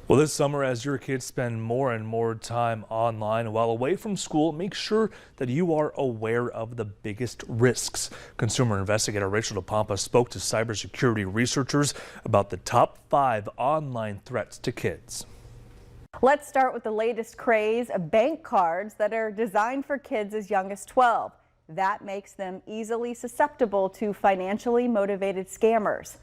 Well, this summer, as your kids spend more and more time online while away from school, make sure that you are aware of the biggest risks. Consumer investigator Rachel DePompa spoke to cybersecurity researchers about the top 5 online threats to kids. Let's start with the latest craze of bank cards that are designed for kids as young as 12. That makes them easily susceptible to financially motivated scammers.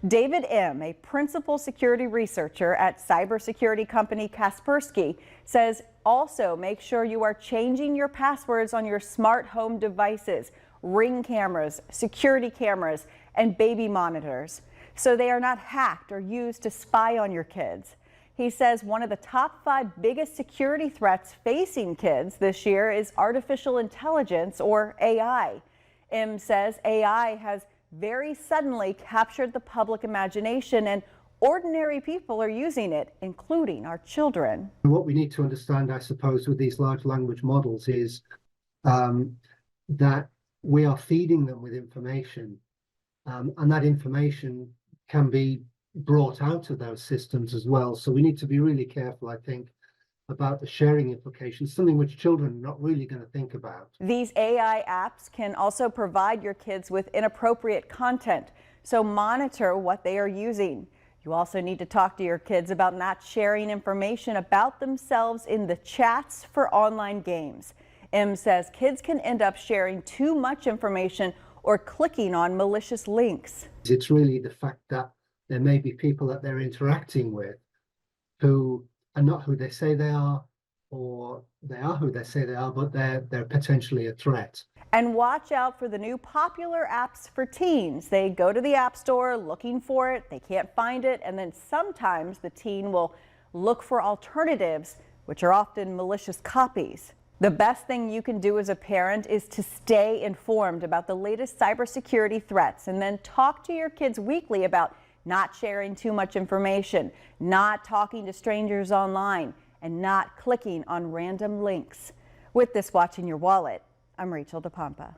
David M., a principal security researcher at cybersecurity company Kaspersky, says also make sure you are changing your passwords on your smart home devices, Ring cameras, security cameras, and baby monitors, so they are not hacked or used to spy on your kids. He says one of the top 5 biggest security threats facing kids this year is artificial intelligence, or AI. M says AI has very suddenly captured the public imagination, and ordinary people are using it, including our children. What we need to understand, I suppose, with these large language models is that we are feeding them with information, and that information can be brought out of those systems as well. So we need to be really careful, I think, about the sharing implications, something which children are not really going to think about. These AI apps can also provide your kids with inappropriate content, so monitor what they are using. You also need to talk to your kids about not sharing information about themselves in the chats for online games. M says kids can end up sharing too much information or clicking on malicious links. It's really the fact that there may be people that they're interacting with who are not who they say they are, or they are who they say they are, but they're potentially a threat. And watch out for the new popular apps for teens. They go to the App Store looking for it, they can't find it, and then sometimes the teen will look for alternatives, which are often malicious copies. The best thing you can do as a parent is to stay informed about the latest cybersecurity threats, and then talk to your kids weekly about not sharing too much information, not talking to strangers online, and not clicking on random links. With this Watching Your Wallet, I'm Rachel DePompa.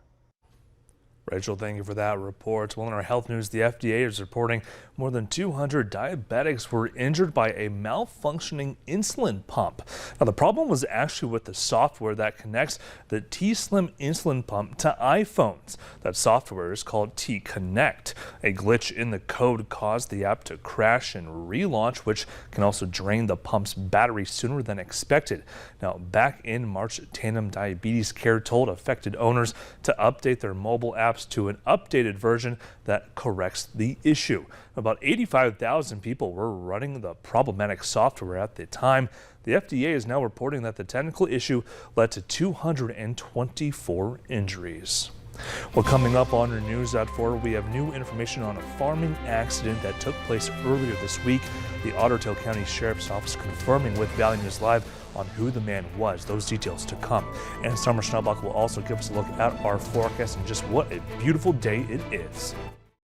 Rachel, thank you for that report. Well, in our health news, the FDA is reporting more than 200 diabetics were injured by a malfunctioning insulin pump. Now, the problem was actually with the software that connects the T-Slim insulin pump to iPhones. That software is called T-Connect. A glitch in the code caused the app to crash and relaunch, which can also drain the pump's battery sooner than expected. Now, back in March, Tandem Diabetes Care told affected owners to update their mobile apps to an updated version that corrects the issue. About 85,000 people were running the problematic software at the time. The FDA is now reporting that the technical issue led to 224 injuries. Well, coming up on our news at 4, we have new information on a farming accident that took place earlier this week. The Otter Tail County Sheriff's Office confirming with Valley News Live on who the man was. Those details to come. And Summer Schnellbach will also give us a look at our forecast and just what a beautiful day it is.